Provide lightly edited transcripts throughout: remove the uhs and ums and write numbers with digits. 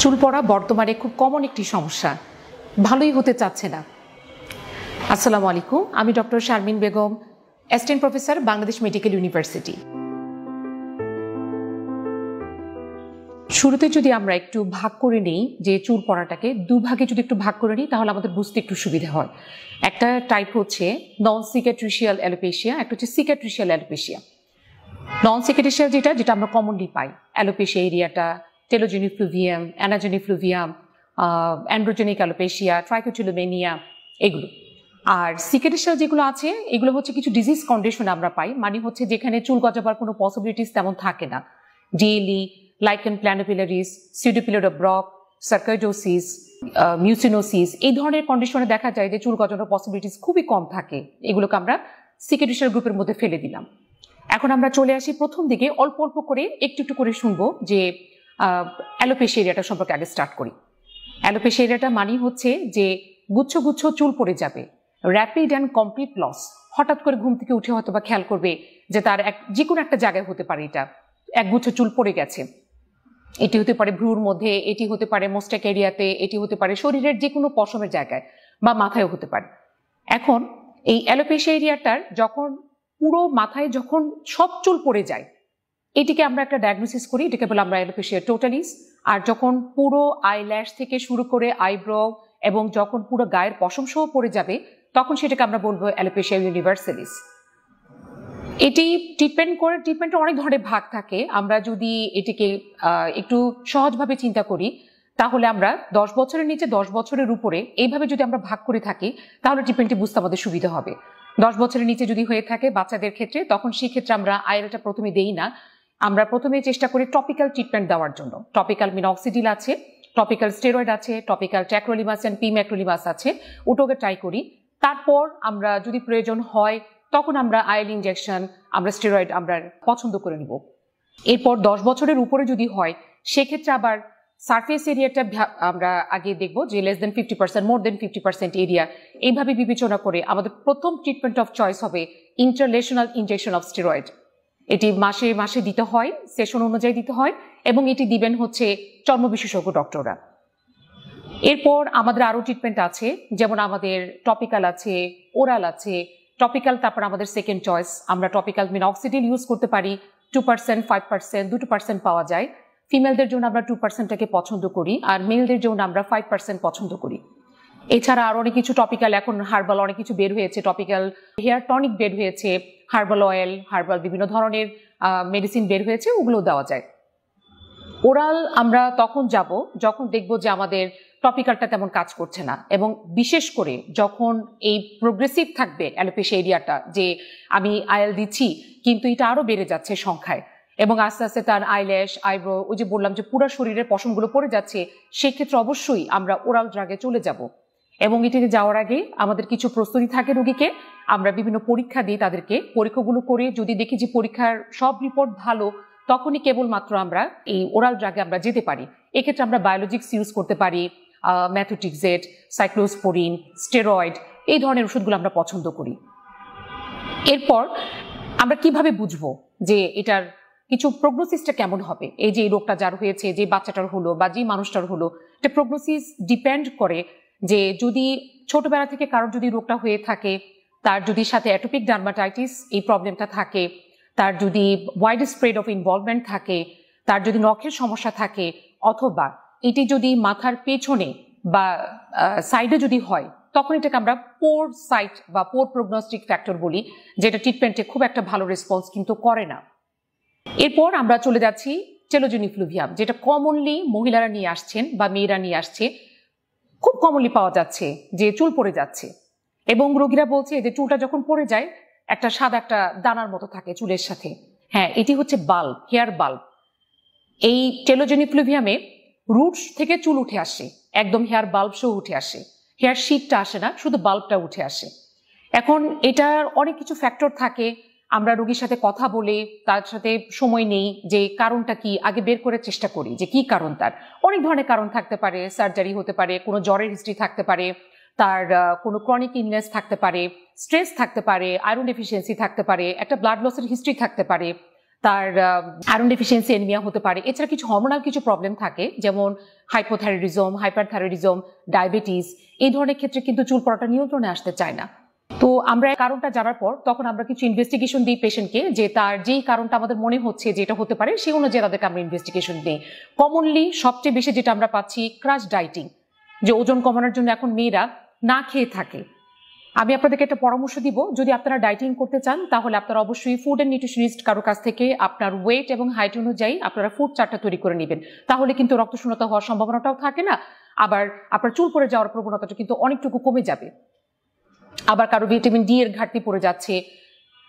চুল পড়া বর্তমানে খুব কমন একটি সমস্যা, ভালোই হতে চাচ্ছে না। আসসালামু আলাইকুম, আমি doctor Sharmin Begum, assistant professor, Bangladesh medical university. শুরুতে যদি আমরা একটু ভাগ করে নিই যে চুল পড়াটাকে দুভাগে যদি একটু ভাগ করে নিই তাহলে আমাদের বুঝতে একটু সুবিধা হয়। একটা টাইপ হচ্ছে নন সিকাট্রিশিয়াল অ্যালোপেশিয়া, একটা হচ্ছে সিকাট্রিশিয়াল অ্যালোপেশিয়া। নন সিকাট্রিশিয়াল যেটা আমরা কমনলি পাই, অ্যালোপেশিয়া এরিয়াটা, টেলোজেনিক ফ্লুভিয়াম, অ্যানাজেনিক ফ্লুভিয়াম, অ্যান্ড্রোজেনিক অ্যালোপেশিয়া, ট্রাইকোটিলোমেনিয়া, এগুলো। আর সিকাট্রিশিয়াল যেগুলো আছে এগুলো হচ্ছে কিছু ডিজিজ কন্ডিশন আমরা পাই, মানে হচ্ছে যেখানে চুল গজাবার কোনো পসিবিলিটিস তেমন থাকে না। ডিএলই, লাইকেন প্ল্যানোপিলারিস, সিউডোপিলার অফ ব্রক, সার্কাইডোসিস, মিউসিনোসিস, এই ধরনের কন্ডিশনে দেখা যায় যে চুল গজানোর পসিবিলিটিস খুবই কম থাকে। এগুলোকে আমরা সিকাট্রিশিয়াল গ্রুপের মধ্যে ফেলে দিলাম। এখন আমরা চলে আসি প্রথম দিকে, অল্প অল্প করে একটু একটু করে শুনবো যে অ্যালোপেশিয়া এরিয়াটা সম্পর্কে আগে স্টার্ট করি। অ্যালোপেশিয়া এরিয়াটা মানে হচ্ছে যে গুচ্ছ গুচ্ছ চুল পড়ে যাবে, র্যাপিড অ্যান্ড কমপ্লিট লস। হঠাৎ করে ঘুম থেকে উঠে হয়তো বা খেয়াল করবে যে তার যে কোনো একটা জায়গায় হতে পারে এটা একগুচ্ছ চুল পড়ে গেছে। এটি হতে পারে ভ্রুর মধ্যে, এটি হতে পারে মোস্টেক এরিয়াতে, এটি হতে পারে শরীরের যে কোনো পশমের জায়গায় বা মাথায়ও হতে পারে। এখন এই অ্যালোপেশিয়া এরিয়াটার যখন পুরো মাথায় যখন সব চুল পড়ে যায়, এটিকে আমরা একটা ডায়াগনোসিস করি, এটাকে বলে আমরা অ্যালোপেশিয়া টোটালিস। আর যখন পুরো আইল্যাশ থেকে শুরু করে আইব্রো এবং যখন পুরো গায়ের পশম সহ পড়ে যাবে তখন সেটাকে আমরা বলবো অ্যালোপেশিয়া ইউনিভার্সালিস। এটি ট্রিটমেন্টের অনেক ধরনের ভাগ থাকে। আমরা যদি এটিকে একটু সহজভাবে চিন্তা করি তাহলে আমরা 10 বছরের নিচে 10 বছরের উপরে এইভাবে যদি আমরা ভাগ করে থাকি তাহলে ট্রিটমেন্টটি বুঝতে আমাদের সুবিধা হবে। 10 বছরের নিচে যদি হয়ে থাকে বাচ্চাদের ক্ষেত্রে, তখন সেই ক্ষেত্রে আমরা আইএলটা প্রথমে দেই না, আমরা প্রথমে চেষ্টা করি টপিক্যাল ট্রিটমেন্ট দেওয়ার জন্য। টপিক্যাল মিনক্সিডিল আছে, টপিক্যাল স্টেরয়েড আছে, টপিক্যাল ট্যাক্রোলিমাস এন্ড পিম্যাক্রোলিমাস আছে, ওটাকে ট্রাই করি। তারপর আমরা যদি প্রয়োজন হয় তখন আমরা আইএল ইনজেকশন, আমরা স্টেরয়েড আমরা পছন্দ করে নিব। এরপর 10 বছরের উপরে যদি হয় সেক্ষেত্রে আবার সারফেস এরিয়াটা আমরা আগে দেখব যে লেস দেন 50%, মোর দেন 50% এরিয়া, এইভাবে বিবেচনা করে আমাদের প্রথম ট্রিটমেন্ট অফ চয়েস হবে ইন্টারলেশনাল ইনজেকশন অফ স্টেরয়েড। এটি মাসে মাসে দিতে হয়, সেশন অনুযায়ী দিতে হয়, এবং এটি দিবেন হচ্ছে চর্ম বিশেষজ্ঞ ডক্টররা। এরপর আমাদের আরো ট্রিটমেন্ট আছে, যেমন আমাদের টপিক্যাল আছে, ওরাল আছে। টপিক্যাল তারপর আমাদের সেকেন্ড চয়েস, আমরা টপিক্যাল মিনক্সিডিল ইউজ করতে পারি। 2%, 5%, 2% পাওয়া যায়। ফিমেলদের জন্য আমরা 2%টাকে পছন্দ করি, আর মেলদের জন্য আমরা 5% পছন্দ করি। এছাড়া আরো অনেক কিছু টপিক্যাল, এখন হার্বাল অনেক কিছু বের হয়েছে, টপিক্যাল হেয়ার টনিক বের হয়েছে, হার্বাল অয়েল, হার্বাল বিভিন্ন ধরনের মেডিসিন বের হয়েছে, ওগুলো দেওয়া যায়। ওরাল আমরা তখন যাব যখন দেখব যে আমাদের টপিক্যালটা তেমন কাজ করছে না, এবং বিশেষ করে যখন এই প্রোগ্রেসিভ থাকবে অ্যালোপেশিয়া এরিয়াটা, যে আমি আইএল দিচ্ছি কিন্তু এটা আরো বেড়ে যাচ্ছে সংখ্যায়, এবং আস্তে আস্তে তার আইল্যাশ, আইব্রো, ওই যে বললাম যে পুরো শরীরের পশমগুলো পড়ে যাচ্ছে, সেক্ষেত্রে অবশ্যই আমরা ওরাল ড্রাগে চলে যাব। এবং এটিতে যাওয়ার আগে আমাদের কিছু প্রস্তুতি থাকে রোগীকে, আমরা বিভিন্ন পরীক্ষা দিই তাদেরকে। পরীক্ষাগুলো করে যদি দেখি যে পরীক্ষার সব রিপোর্ট ভালো, তখনই কেবলমাত্র আমরা এই ওরাল ড্রাগে আমরা যেতে পারি। এক্ষেত্রে আমরা বায়োলজিক্স ইউজ করতে পারি, ম্যাথোট্রিক্সেট, সাইক্লোস্পোরিন, স্টেরয়েড, এই ধরনের ওষুধগুলো আমরা পছন্দ করি। এরপর আমরা কিভাবে বুঝবো যে এটার কিছু প্রগনোসিসটা কেমন হবে, এই যে এই রোগটা যার হয়েছে, যে বাচ্চাটার হলো বা যে মানুষটার হলো, এটা প্রগনোসিস ডিপেন্ড করে যে যদি ছোটবেলা থেকে কারোর যদি রোগটা হয়ে থাকে, তার যদি সাথে অ্যাটোপিক ডার্মাটাইটিস এই প্রবলেমটা থাকে, তার যদি ওয়াইড স্প্রেড অফ ইনভলভমেন্ট থাকে, তার যদি নখের সমস্যা থাকে, অথবা এটি যদি মাথার পেছনে বা সাইডে যদি হয়, তখন এটাকে আমরা পোর সাইট বা পোর প্রগনোস্টিক ফ্যাক্টর বলি, যেটা ট্রিটমেন্টে খুব একটা ভালো রেসপন্স কিন্তু করে না। এরপর আমরা চলে যাচ্ছি টেলোজেনিক ফ্লুভিয়াম, যেটা কমনলি মহিলারা নিয়ে আসছেন বা মেয়েরা নিয়ে আসছে, খুব কমনলি পাওয়া যাচ্ছে যে চুল পড়ে যাচ্ছে, এবং রোগীরা বলছে যে চুলটা যখন পড়ে যায় একটা সাদা একটা দানার মতো থাকে চুলের সাথে। হ্যাঁ, এটি হচ্ছে বাল্ব, হেয়ার বাল্ব। এই টেলোজেনিক ফ্লুভিয়ামে রুটস থেকে চুল উঠে আসে, একদম হেয়ার বাল্ব সহ উঠে আসে, হেয়ার শিটটা আসে না, শুধু বাল্বটা উঠে আসে। এখন এটার অনেক কিছু ফ্যাক্টর থাকে, আমরা রোগীর সাথে কথা বলে তার সাথে সময় নেই যে কারণটা কি, আগে বের করার চেষ্টা করি যে কি কারণ। তার অনেক ধরনের কারণ থাকতে পারে, সার্জারি হতে পারে, কোনো জ্বরের হিস্ট্রি থাকতে পারে, তার কোনো ক্রনিক ইলনেস থাকতে পারে, স্ট্রেস থাকতে পারে, আয়রন ডেফিসিয়েন্সি থাকতে পারে, একটা ব্লাড লসের হিস্ট্রি থাকতে পারে, তার আয়রন ডেফিসিয়েন্সি অ্যানিমিয়া হতে পারে। এছাড়া কিছু হরমোনাল কিছু প্রবলেম থাকে, যেমন হাইপোথাইরয়েডিজম, হাইপারথাইরয়েডিজম, ডায়াবেটিস। এই ধরনের ক্ষেত্রে কিন্তু চুল পড়াটা নিয়ন্ত্রণে আসতে চায় না। তো আমরা কারণটা জানার পর তখন আমরা কিছু ইনভেস্টিগেশন দিই পেশেন্টকে, যে তার যেই কারণটা আমাদের মনে হচ্ছে যেটা হতে পারে সেই অনুযায়ী তাদেরকে আমরা ইনভেস্টিগেশন দিই। কমনলি সবচেয়ে বেশি যেটা আমরা পাচ্ছি ক্রাশ ডাইটিং, যে ওজন কমানোর জন্য এখন মেয়েরা না খেয়ে থাকে। আমি আপনাদেরকে একটা পরামর্শ দিব, যদি আপনারা ডাইটিং করতে চান তাহলে আপনারা অবশ্যই ফুড অ্যান্ড নিউট্রিশনিস্ট কারো কাছ থেকে আপনার ওয়েট এবং হাইট অনুযায়ী আপনারা ফুড চার্টটা তৈরি করে নেবেন। তাহলে কিন্তু রক্তশূন্যতা হওয়ার সম্ভাবনাটাও থাকে না, আবার আপনার চুল পড়ে যাওয়ার প্রবণতাটা কিন্তু অনেকটুকু কমে যাবে। আবার কারো ভিটামিন ডি এর ঘাটতি পড়ে যাচ্ছে।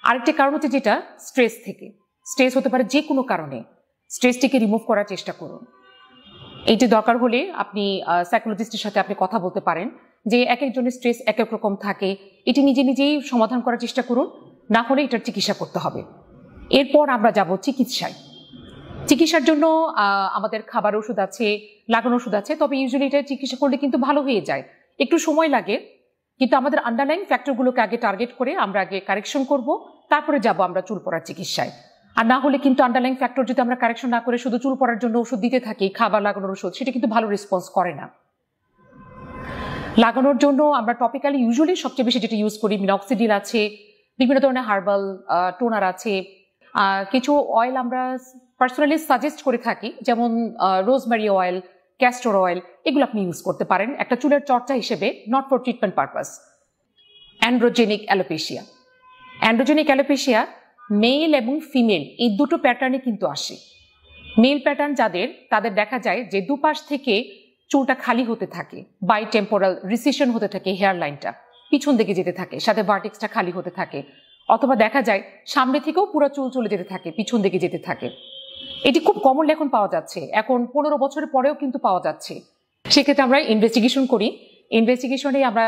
আরেকটি কারণ হচ্ছে যেটা স্ট্রেস থেকে। স্ট্রেস হতে পারে যে কোনো কারণে, স্ট্রেসটিকে রিমুভ করার চেষ্টা করুন। এইটি দরকার হলে আপনি সাইকোলজিস্টের সাথে আপনি কথা বলতে পারেন, যে এক একজনের স্ট্রেস এক এক রকম থাকে, এটি নিজে নিজেই সমাধান করার চেষ্টা করুন, না হলে এটার চিকিৎসা করতে হবে। এরপর আমরা যাব চিকিৎসায়। চিকিৎসার জন্য আমাদের খাবার ওষুধ আছে, লাগানো ওষুধ আছে, তবে ইউজুয়ালি এটা চিকিৎসা করলে কিন্তু ভালো হয়ে যায়, একটু সময় লাগে। কিন্তু আমাদের আন্ডারলাইন ফ্যাক্টরগুলোকে আগে টার্গেট করে আমরা আগে কারেকশন করব, তারপরে যাব আমরা চুল পড়ার চিকিৎসায়। আর না হলে কিন্তু আন্ডারলাইন ফ্যাক্টর যদি আমরা কারেকশন না করে শুধু চুল পড়ার জন্য ওষুধ দিতে থাকি, খাবার লাগানোর ওষুধ, সেটা কিন্তু ভালো রেসপন্স করে না। লাগানোর জন্য আমরা টপিক্যালি ইউজুয়ালি সবচেয়ে বেশি যেটা ইউজ করি মিনক্সিডিল আছে, বিভিন্ন ধরনের হার্বাল টোনার আছে, কিছু অয়েল আমরা পার্সোনালি সাজেস্ট করে থাকি, যেমন রোজমেরি অয়েল, ক্যাস্টর অয়েল, এগুলো আপনি ইউজ করতে পারেন একটা চুলের চর্চা হিসেবে, not for treatment purpose. Androgenic alopecia. Androgenic alopecia male এবং ফিমেল এই দুটো প্যাটার্নে কিন্তু আসে। মেল প্যাটার্ন যাদের, তাদের দেখা যায় যে দুপাশ থেকে চুলটা খালি হতে থাকে, বাই টেম্পোরাল রিসিশন হতে থাকে, হেয়ার লাইনটা পিছন দিকে যেতে থাকে, সাথে ভার্টেক্সটা খালি হতে থাকে, অথবা দেখা যায় সামনে থেকেও পুরো চুল চলে যেতে থাকে, পিছন দিকে যেতে থাকে। এটি খুব কমনলি এখন পাওয়া যাচ্ছে, এখন 15 বছরের পরেও কিন্তু পাওয়া যাচ্ছে। সেক্ষেত্রে আমরা ইনভেস্টিগেশন করি। ইনভেস্টিগেশনে আমরা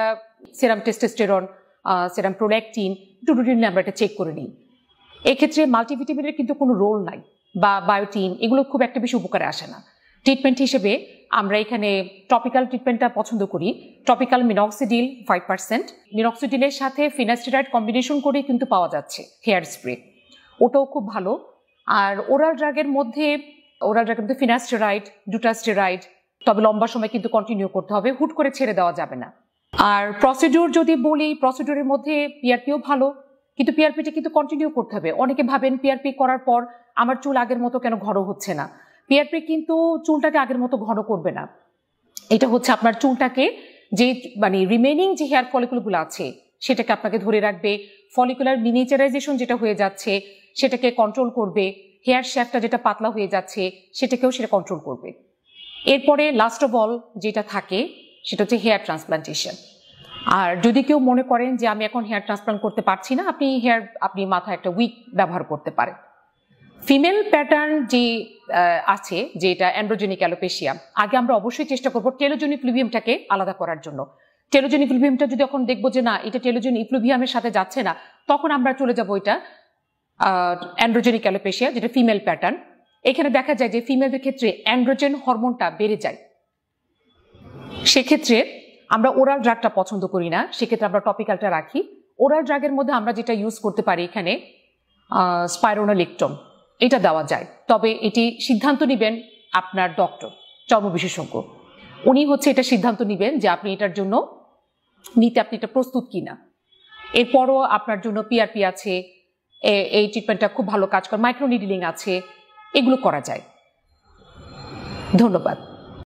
সেরাম টেস্টোস্টেরন, সেরাম প্রোল্যাকটিন, একটু রুটিনলি আমরা এটা চেক করে নিই। এক্ষেত্রে মাল্টিভিটামিনের কিন্তু কোনো রোল নাই, বা বায়োটিন, এগুলো খুব একটা বেশি উপকারে আসে না। ট্রিটমেন্ট হিসেবে আমরা এখানে টপিক্যাল ট্রিটমেন্টটা পছন্দ করি। টপিক্যাল মিনক্সিডিল 5%, মিনক্সিডিলের সাথে ফিনাস্টেরয়েড কম্বিনেশন করে কিন্তু পাওয়া যাচ্ছে হেয়ার স্প্রে, ওটাও খুব ভালো। আর ওরাল ড্রাগের মধ্যে ফিনাস্টেরয়েড, ডুটাস্টেরয়েড, তবে লম্বা সময় কিন্তু কন্টিনিউ করতে হবে, হুট করে ছেড়ে দেওয়া যাবে না। আর প্রসিডিউর যদি বলি, প্রসিডিউরের মধ্যে পিআরপিও ভালো, কিন্তু পিআরপিটা কিন্তু কন্টিনিউ করতে হবে। অনেকে ভাবেন পিআরপি করার পর আমার চুল আগের মতো কেন ঘন হচ্ছে না। পিআরপি কিন্তু চুলটাকে আগের মতো ঘন করবে না, এটা হচ্ছে আপনার চুলটাকে, যে মানে রিমেনিং যে হেয়ার ফলিকুলগুলো আছে সেটাকে আপনাকে ধরে রাখবে, ফলিকুলার মিনিচারাইজেশন যেটা হয়ে যাচ্ছে সেটাকে কন্ট্রোল করবে, হেয়ার শ্যাফটটা যেটা পাতলা হয়ে যাচ্ছে সেটাকেও সেটা কন্ট্রোল করবে। এরপরে লাস্ট অফ অল যেটা থাকে সেটা হচ্ছে হেয়ার ট্রান্সপ্লান্টেশন। আর যদি কেউ মনে করেন যে আমি এখন হেয়ার ট্রান্সপ্লান্ট করতে পারছি না, আপনি মাথায় একটা উইগ ব্যবহার করতে পারেন। ফিমেল প্যাটার্ন যে আছে, যে এটা অ্যান্ড্রোজেনিক অ্যালোপেশিয়া, আগে আমরা অবশ্যই চেষ্টা করবো টেলোজেনিক ইফ্লুভিয়ামটাকে আলাদা করার জন্য। টেলোজেনিক ইফ্লুভিয়ামটা যদি এখন দেখবো যে না, এটা টেলোজেনিক ইফ্লুভিয়ামের সাথে যাচ্ছে না, তখন আমরা চলে যাবো এটা অ্যান্ড্রোজেনিক অ্যালোপেশিয়া, যেটা ফিমেল প্যাটার্ন। এখানে দেখা যায় যে ফিমেলদের ক্ষেত্রে অ্যান্ড্রোজেন হরমোনটা বেড়ে যায়, সেক্ষেত্রে আমরা ওরাল ড্রাগটা পছন্দ করি না, সেক্ষেত্রে আমরা টপিক্যালটা রাখি। ওরাল ড্রাগের মধ্যে আমরা যেটা ইউজ করতে পারি এখানে স্পাইরোনোলেকটম, এটা দেওয়া যায়, তবে এটি সিদ্ধান্ত নেবেন আপনার ডক্টর, চর্ম বিশেষজ্ঞ, উনি হচ্ছে এটা সিদ্ধান্ত নেবেন যে আপনি এটার জন্য আপনি এটা প্রস্তুত কিনা। এরপরও আপনার জন্য পিআরপি আছে, এই ট্রিটমেন্টটা খুব ভালো কাজ করে, মাইক্রোনিডলিং আছে, এগুলো করা যায়। ধন্যবাদ।